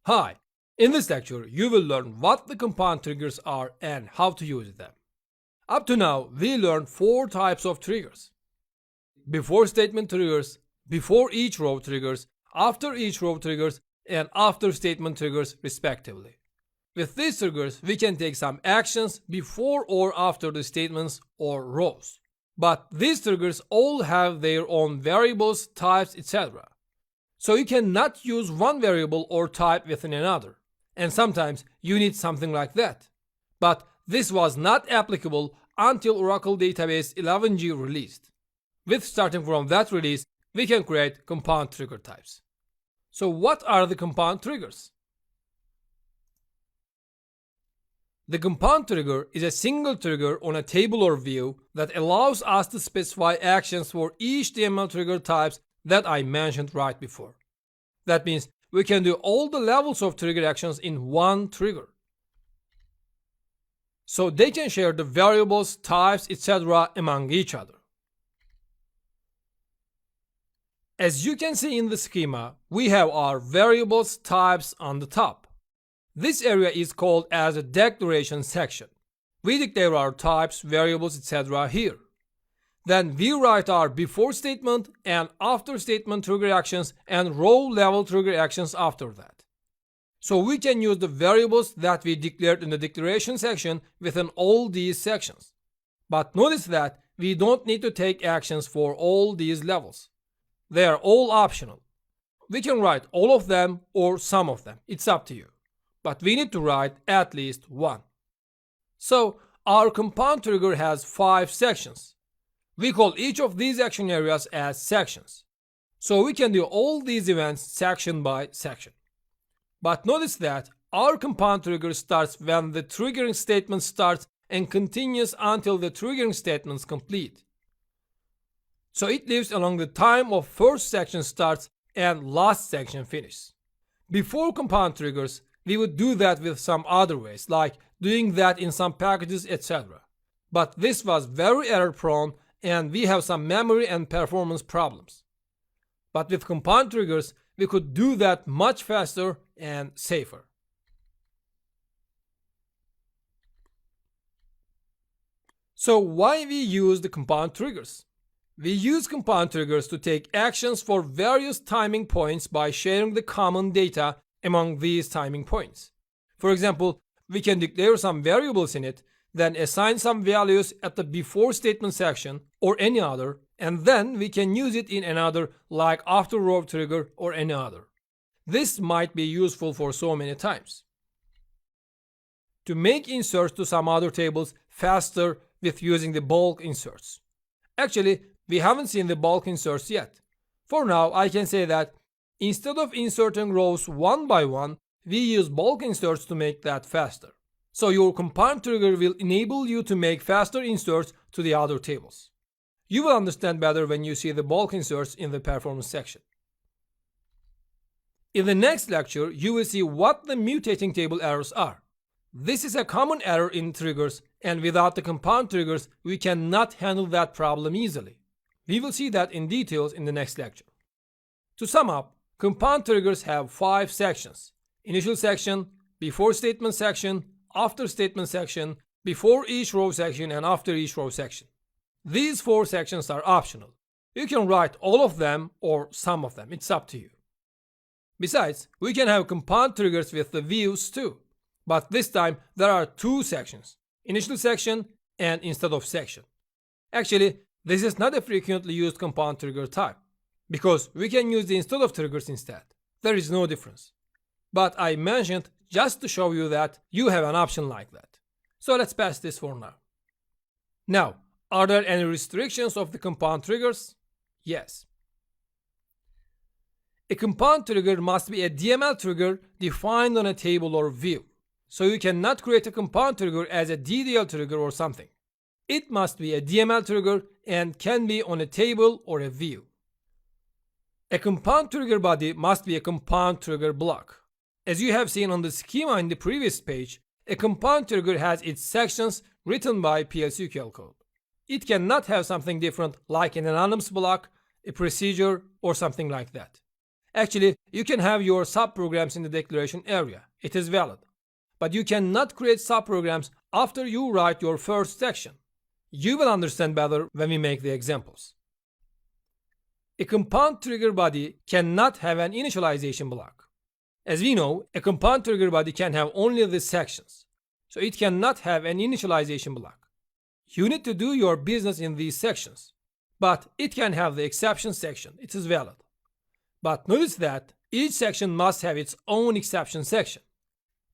Hi, in this lecture you will learn what the compound triggers are and how to use them. Up to now we learned 4 types of triggers. Before statement triggers, before each row triggers, after each row triggers, and after statement triggers respectively. With these triggers we can take some actions before or after the statements or rows. But these triggers all have their own variables, types, etc. So you cannot use one variable or type within another. And sometimes you need something like that. But this was not applicable until Oracle Database 11G released. With starting from that release, we can create compound trigger types. So what are the compound triggers? The compound trigger is a single trigger on a table or view that allows us to specify actions for each HTML trigger types that I mentioned right before. That means we can do all the levels of trigger actions in one trigger. So they can share the variables, types, etc. among each other. As you can see in the schema, we have our variables types on the top. This area is called as a declaration section. We declare our types, variables, etc. here. Then we write our before statement and after statement trigger actions and row level trigger actions after that. So we can use the variables that we declared in the declaration section within all these sections. But notice that we don't need to take actions for all these levels. They are all optional. We can write all of them or some of them. It's up to you. But we need to write at least one. So our compound trigger has 5 sections. We call each of these action areas as sections. So we can do all these events section by section. But notice that our compound trigger starts when the triggering statement starts and continues until the triggering statements complete. So it lives along the time of first section starts and last section finishes. Before compound triggers, we would do that with some other ways, like doing that in some packages, etc. But this was very error prone and we have some memory and performance problems. But with compound triggers, we could do that much faster and safer. So why we use the compound triggers? We use compound triggers to take actions for various timing points by sharing the common data among these timing points. For example, we can declare some variables in it, then assign some values at the before statement section or any other, and then we can use it in another like after row trigger or any other. This might be useful for so many times. To make inserts to some other tables faster with using the bulk inserts. Actually, we haven't seen the bulk inserts yet. For now, I can say that instead of inserting rows one by one, we use bulk inserts to make that faster. So your compound trigger will enable you to make faster inserts to the other tables. You will understand better when you see the bulk inserts in the performance section. In the next lecture, you will see what the mutating table errors are. This is a common error in triggers, and without the compound triggers, we cannot handle that problem easily. We will see that in details in the next lecture. To sum up, compound triggers have 5 sections: initial section, before statement section, after statement section, before each row section, and after each row section. These 4 sections are optional. You can write all of them or some of them, it's up to you. Besides, we can have compound triggers with the views too. But this time there are 2 sections, initial section and instead of section. Actually, this is not a frequently used compound trigger type, because we can use the instead of triggers instead. There is no difference. But I mentioned just to show you that you have an option like that. So let's pass this for now. Now, are there any restrictions of the compound triggers? Yes. A compound trigger must be a DML trigger defined on a table or view. So you cannot create a compound trigger as a DDL trigger or something. It must be a DML trigger and can be on a table or a view. A compound trigger body must be a compound trigger block. As you have seen on the schema in the previous page, a compound trigger has its sections written by PL/SQL code. It cannot have something different like an anonymous block, a procedure, or something like that. Actually, you can have your subprograms in the declaration area. It is valid. But you cannot create subprograms after you write your first section. You will understand better when we make the examples. A compound trigger body cannot have an initialization block. As we know, a compound trigger body can have only the sections, so it cannot have an initialization block. You need to do your business in these sections, but it can have the exception section. It is valid. But notice that each section must have its own exception section.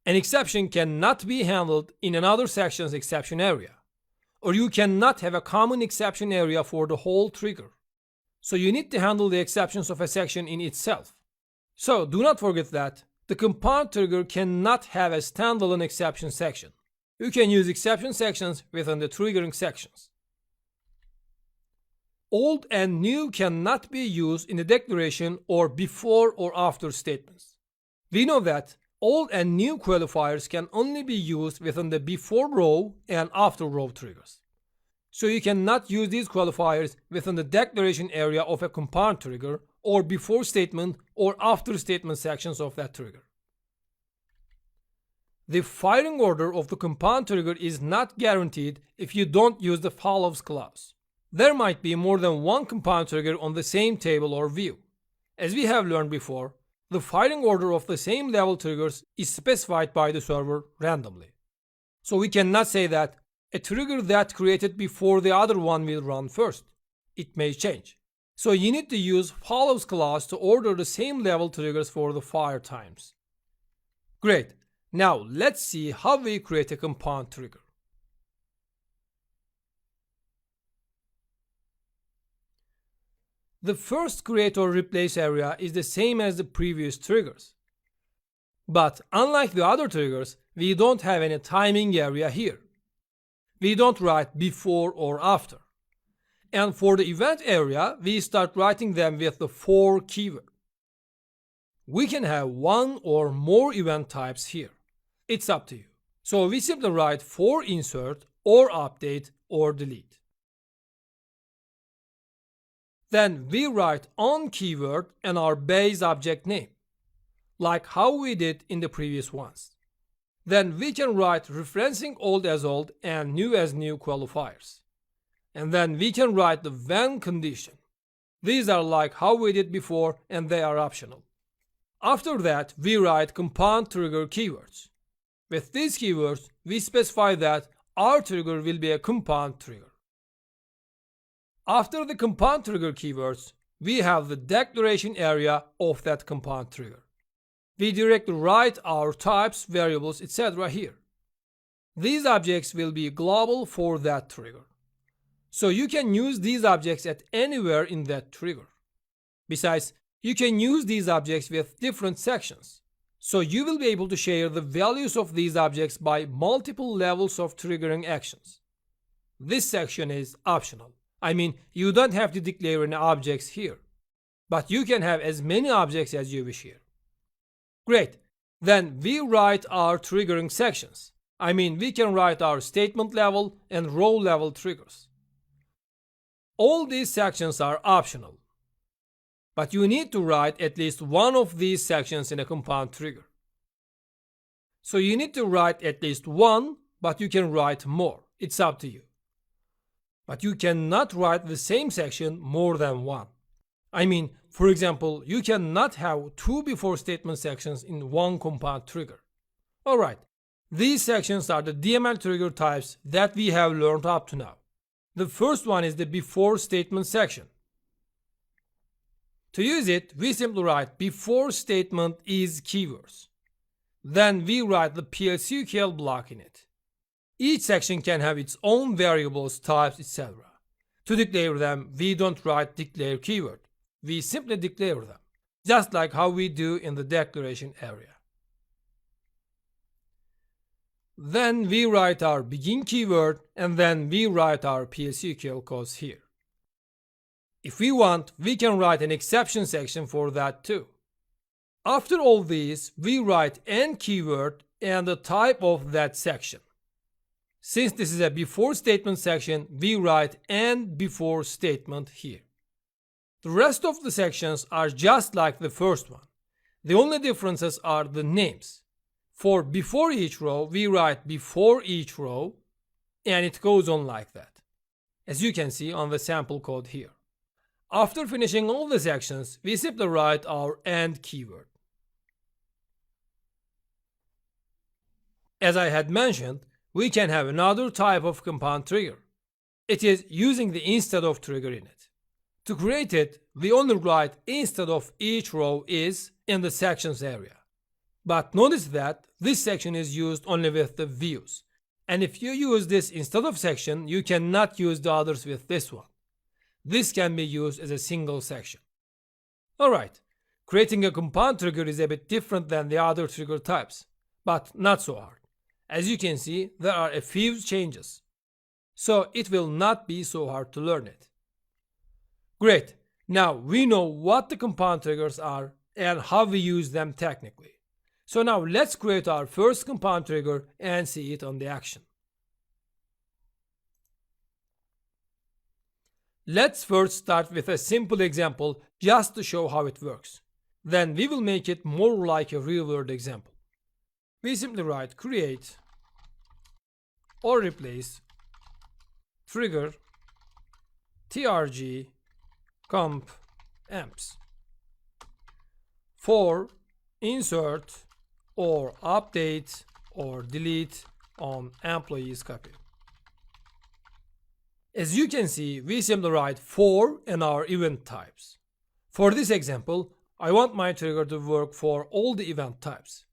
An exception cannot be handled in another section's exception area, or you cannot have a common exception area for the whole trigger. So you need to handle the exceptions of a section in itself. So do not forget that the compound trigger cannot have a standalone exception section. You can use exception sections within the triggering sections. Old and new cannot be used in the declaration or before or after statements. We know that old and new qualifiers can only be used within the before row and after row triggers. So you cannot use these qualifiers within the declaration area of a compound trigger or before statement or after statement sections of that trigger. The firing order of the compound trigger is not guaranteed if you don't use the follows clause. There might be more than one compound trigger on the same table or view. As we have learned before, the firing order of the same level triggers is specified by the server randomly. So we cannot say that a trigger that created before the other one will run first. It may change. So you need to use follows clause to order the same level triggers for the fire times. Great. Now let's see how we create a compound trigger. The first create or replace area is the same as the previous triggers. But unlike the other triggers, we don't have any timing area here. We don't write before or after. And for the event area, we start writing them with the for keyword. We can have one or more event types here. It's up to you. So we simply write for insert or update or delete. Then we write on keyword and our base object name, like how we did in the previous ones. Then we can write referencing old as old and new as new qualifiers. And then we can write the when condition. These are like how we did before and they are optional. After that, we write compound trigger keywords. With these keywords, we specify that our trigger will be a compound trigger. After the compound trigger keywords, we have the declaration area of that compound trigger. We directly write our types, variables, etc. here. These objects will be global for that trigger. So you can use these objects at anywhere in that trigger. Besides, you can use these objects with different sections. So you will be able to share the values of these objects by multiple levels of triggering actions. This section is optional. I mean, you don't have to declare any objects here, but you can have as many objects as you wish here. Great. Then we write our triggering sections. I mean, we can write our statement level and row level triggers. All these sections are optional, but you need to write at least one of these sections in a compound trigger. So you need to write at least one, but you can write more. It's up to you. But you cannot write the same section more than one. I mean, for example, you cannot have two before statement sections in one compound trigger. Alright, these sections are the DML trigger types that we have learned up to now. The first one is the before statement section. To use it, we simply write before statement is keywords. Then we write the PLCQL block in it. Each section can have its own variables, types, etc. To declare them, we don't write declare keyword. We simply declare them, just like how we do in the declaration area. Then we write our begin keyword and then we write our PLCQL codes here. If we want, we can write an exception section for that too. After all these, we write end keyword and the type of that section. Since this is a before statement section, we write end before statement here. The rest of the sections are just like the first one. The only differences are the names. For before each row, we write before each row, and it goes on like that, as you can see on the sample code here. After finishing all the sections, we simply write our AND keyword. As I had mentioned, we can have another type of compound trigger. It is using the instead of trigger in it. To create it, we only write instead of each row is in the sections area. But notice that this section is used only with the views. And if you use this instead of section, you cannot use the others with this one. This can be used as a single section. Alright, creating a compound trigger is a bit different than the other trigger types, but not so hard. As you can see, there are a few changes. So it will not be so hard to learn it. Great, now we know what the compound triggers are and how we use them technically. So now let's create our first compound trigger and see it on the action. Let's first start with a simple example just to show how it works. Then we will make it more like a real-world example. We simply write create or replace trigger trg comp amps for insert or update or delete on employees copy. As you can see, we simply write for in our event types. For this example, I want my trigger to work for all the event types,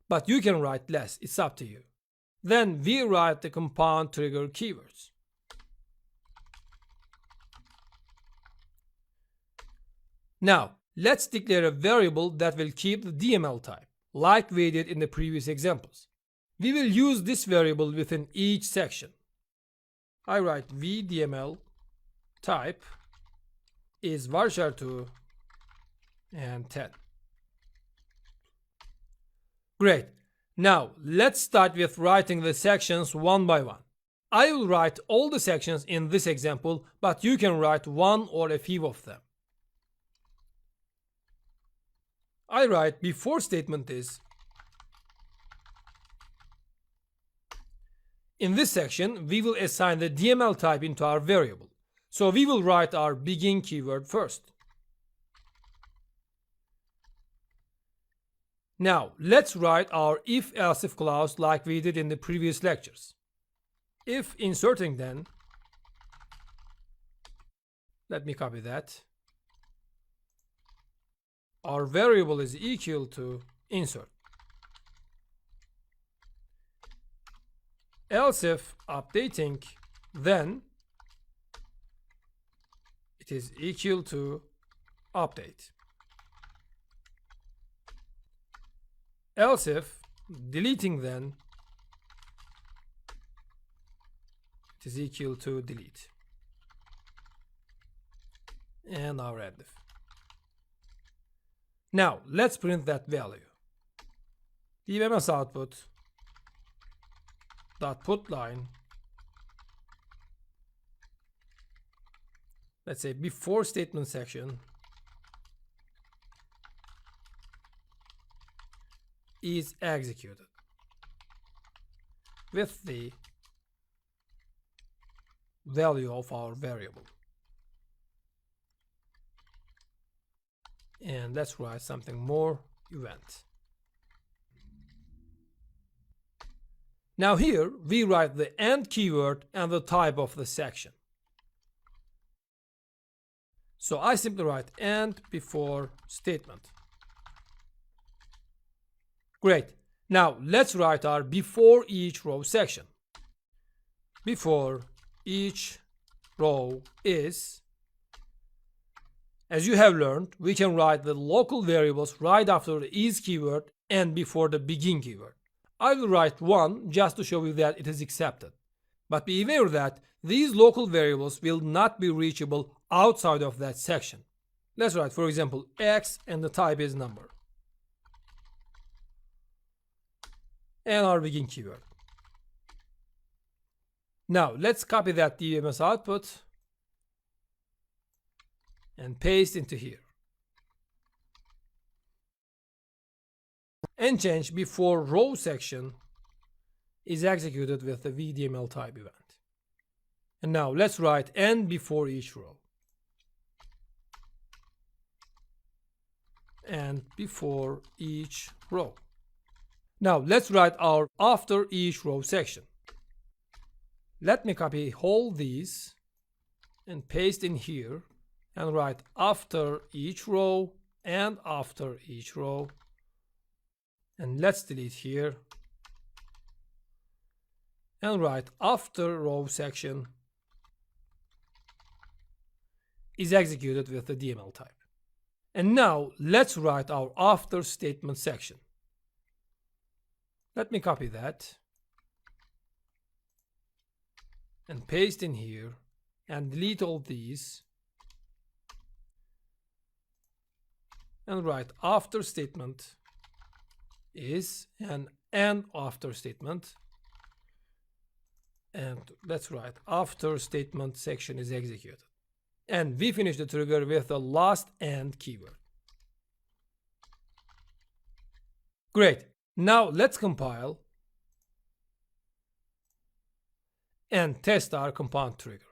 but you can write less, it's up to you. Then we write the compound trigger keywords. Now, let's declare a variable that will keep the DML type, like we did in the previous examples. We will use this variable within each section. I write vDML type is varchar2 and 10. Great. Now, let's start with writing the sections one by one. I will write all the sections in this example, but you can write one or a few of them. I write before statement is. In this section, we will assign the DML type into our variable. So we will write our begin keyword first. Now, let's write our if-else-if clause like we did in the previous lectures. If inserting then, let me copy that. Our variable is equal to insert. Else if updating, then it is equal to update. Else if deleting, then it is equal to delete. And our end if. Now let's print that value. DMS output dot put line, let's say before statement section is executed with the value of our variable. And let's write something more event. Now here we write the AND keyword and the type of the section. So I simply write AND before statement. Great. Now let's write our before each row section. Before each row is. As you have learned, we can write the local variables right after the is keyword and before the begin keyword. I will write 1 just to show you that it is accepted. But be aware that these local variables will not be reachable outside of that section. Let's write, for example, x and the type is number. And our begin keyword. Now let's copy that DMS output and paste into here. And change before row section is executed with the VDML type event. And now let's write and before each row. And before each row. Now let's write our after each row section. Let me copy all these and paste in here and write after each row and after each row. And let's delete here and write after row section is executed with the DML type. And now let's write our after statement section. Let me copy that and paste in here and delete all these and write after statement is an and after statement, and let's write after statement section is executed. And we finish the trigger with the last and keyword. Great. Now let's compile and test our compound trigger.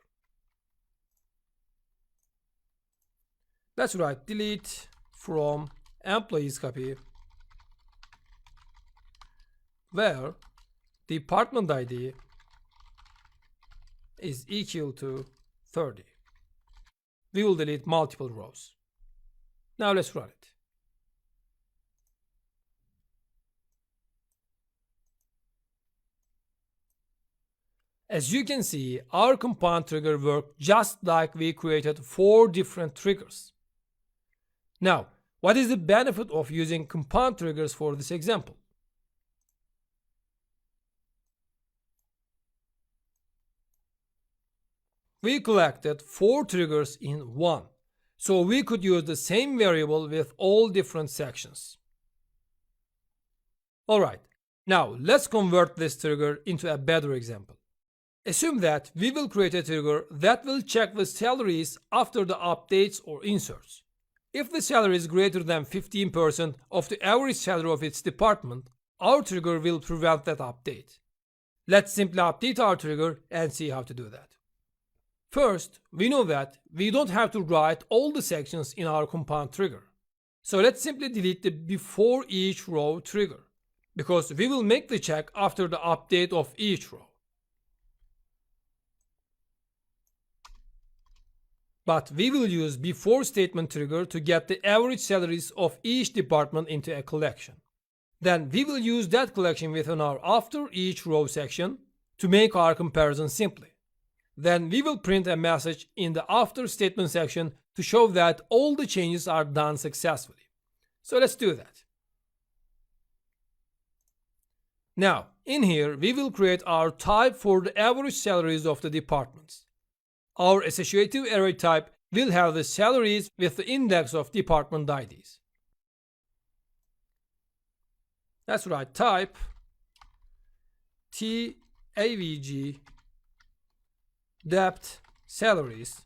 Let's write delete from employees copy where department ID is equal to 30. We will delete multiple rows. Now let's run it. As you can see, our compound trigger worked just like we created 4 different triggers. Now, what is the benefit of using compound triggers for this example? We collected 4 triggers in one, so we could use the same variable with all different sections. Alright, now let's convert this trigger into a better example. Assume that we will create a trigger that will check the salaries after the updates or inserts. If the salary is greater than 15% of the average salary of its department, our trigger will prevent that update. Let's simply update our trigger and see how to do that. First, we know that we don't have to write all the sections in our compound trigger. So let's simply delete the before each row trigger, because we will make the check after the update of each row. But we will use before statement trigger to get the average salaries of each department into a collection. Then we will use that collection within our after each row section to make our comparison simply. Then we will print a message in the after statement section to show that all the changes are done successfully. So let's do that. Now, in here, we will create our type for the average salaries of the departments. Our associative array type will have the salaries with the index of department IDs. Let's write type TAVG depth salaries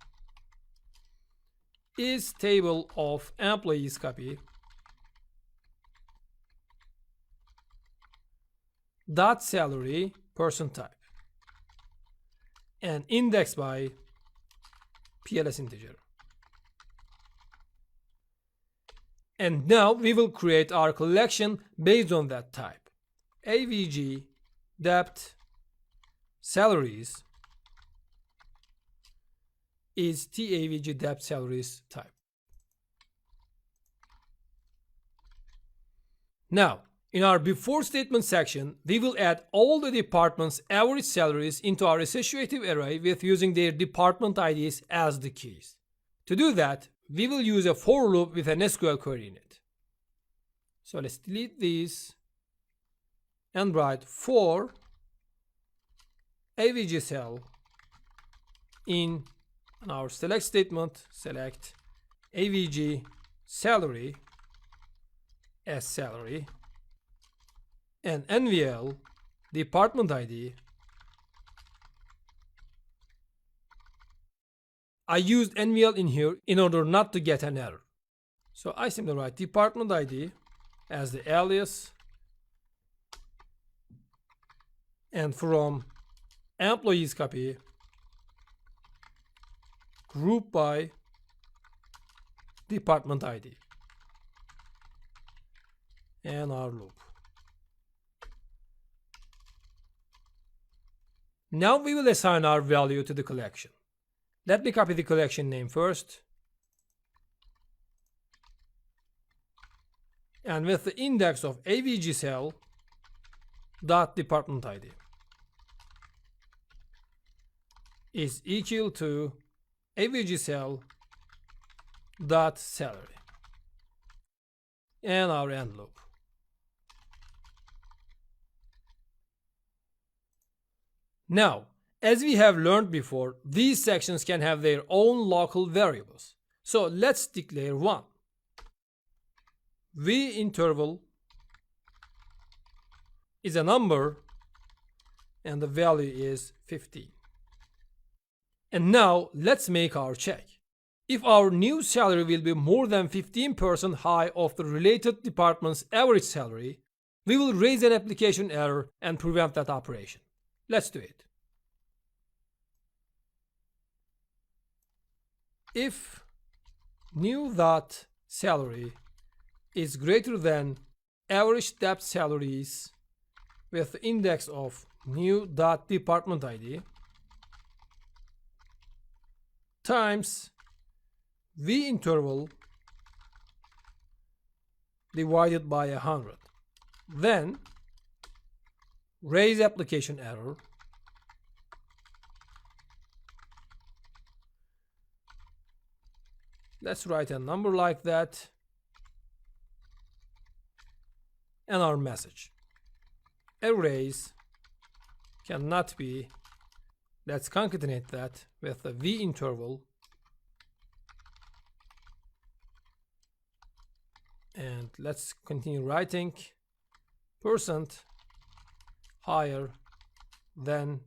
is table of employees copy dot salary person type and index by PLS integer. And now we will create our collection based on that type. AVG depth salaries is TAVG depth salaries type. Now, in our before statement section, we will add all the departments' average salaries into our associative array with using their department IDs as the keys. To do that, we will use a for loop with an SQL query in it. So let's delete these and write for AVG cell in our select statement, select AVG salary as salary and NVL department ID I used NVL in here in order not to get an error. So I simply write department ID as the alias, and from employees copy, group by department ID, and our loop. Now we will assign our value to the collection. Let me copy the collection name first. And with the index of AVG cell dot department ID is equal to AVG cell dot salary, and our end loop. Now, as we have learned before, these sections can have their own local variables. So let's declare one. V interval is a number and the value is 15. And now let's make our check. If our new salary will be more than 15% high of the related department's average salary, we will raise an application error and prevent that operation. Let's do it. If new.salary is greater than average depth salaries with the index of new.department ID times V interval divided by 100, then raise application error let's write a number like that and our message. A raise cannot be, let's concatenate that with the V interval and let's continue writing percent higher than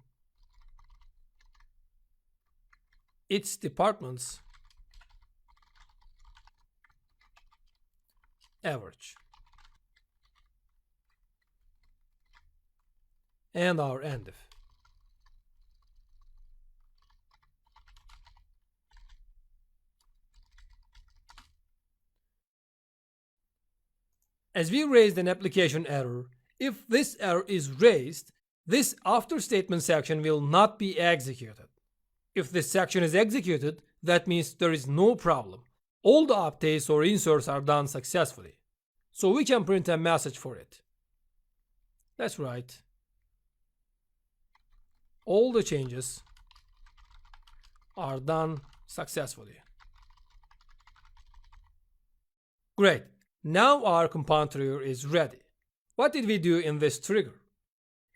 its department's average, and our end if. As we raised an application error, if this error is raised, this after statement section will not be executed. If this section is executed, that means there is no problem. All the updates or inserts are done successfully. So we can print a message for it. Let's write all the changes are done successfully. Great. Now our compound trigger is ready. What did we do in this trigger?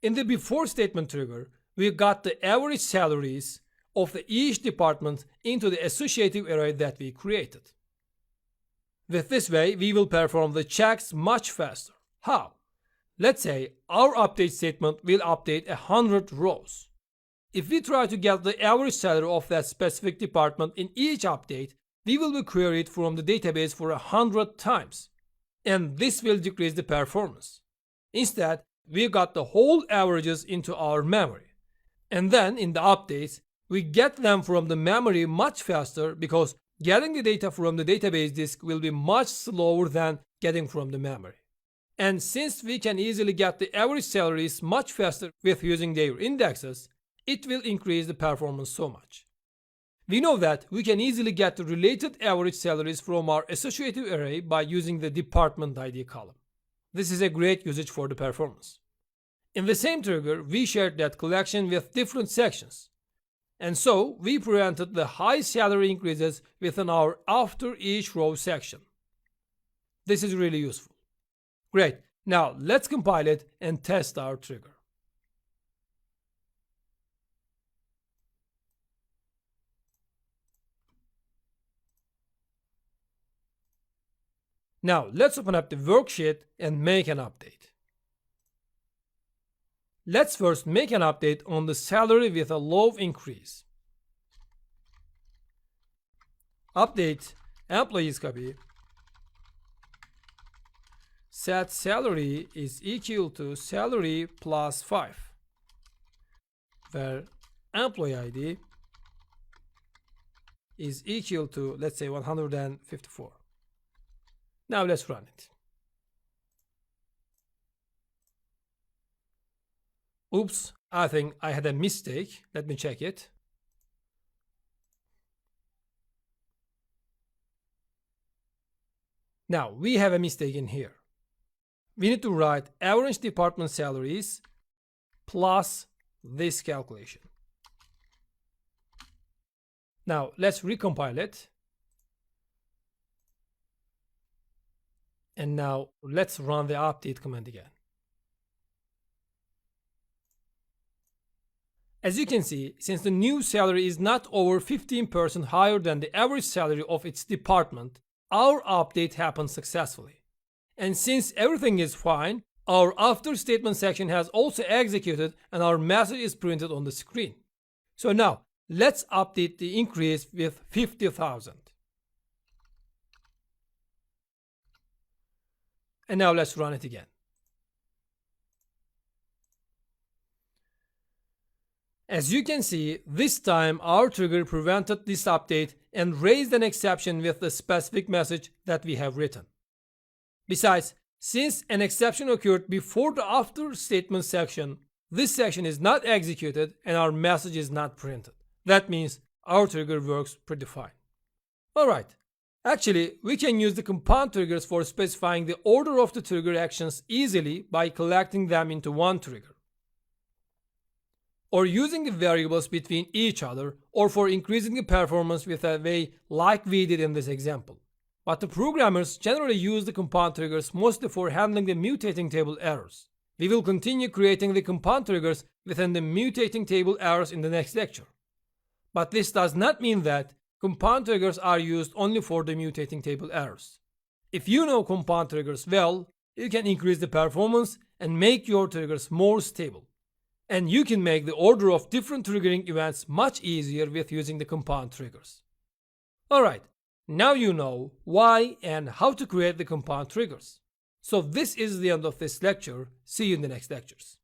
In the before statement trigger, we got the average salaries of each department into the associative array that we created. With this way, we will perform the checks much faster. How? Let's say our update statement will update 100 rows. If we try to get the average salary of that specific department in each update, we will be queried from the database for 100 times. And this will decrease the performance. Instead, we got the whole averages into our memory. And then in the updates, we get them from the memory much faster because getting the data from the database disk will be much slower than getting from the memory. And since we can easily get the average salaries much faster with using their indexes, it will increase the performance so much. We know that we can easily get the related average salaries from our associative array by using the department ID column. This is a great usage for the performance. In the same trigger, we shared that collection with different sections. And so we prevented the high salary increases within our after each row section. This is really useful. Great. Now let's compile it and test our trigger. Now let's open up the worksheet and make an update. Let's first make an update on the salary with a low increase. update employees copy, set salary is equal to salary plus 5, where employee ID is equal to, let's say, 154. Now let's run it. Oops, I think I had a mistake. Let me check it. Now we have a mistake in here. We need to write average department salaries plus this calculation. Now let's recompile it. And now let's run the update command again. As you can see, since the new salary is not over 15% higher than the average salary of its department, our update happened successfully. And since everything is fine, our after statement section has also executed and our message is printed on the screen. So now, let's update the increase with 50,000. And now let's run it again. As you can see, this time our trigger prevented this update and raised an exception with the specific message that we have written. Besides, since an exception occurred before the after statement section, this section is not executed and our message is not printed. That means our trigger works pretty fine. Alright, actually we can use the compound triggers for specifying the order of the trigger actions easily by collecting them into one trigger, or using the variables between each other, or for increasing the performance with a way like we did in this example. But the programmers generally use the compound triggers mostly for handling the mutating table errors. We will continue creating the compound triggers within the mutating table errors in the next lecture. But this does not mean that compound triggers are used only for the mutating table errors. If you know compound triggers well, you can increase the performance and make your triggers more stable. And you can make the order of different triggering events much easier with using the compound triggers. Alright, now you know why and how to create the compound triggers. So this is the end of this lecture. See you in the next lectures.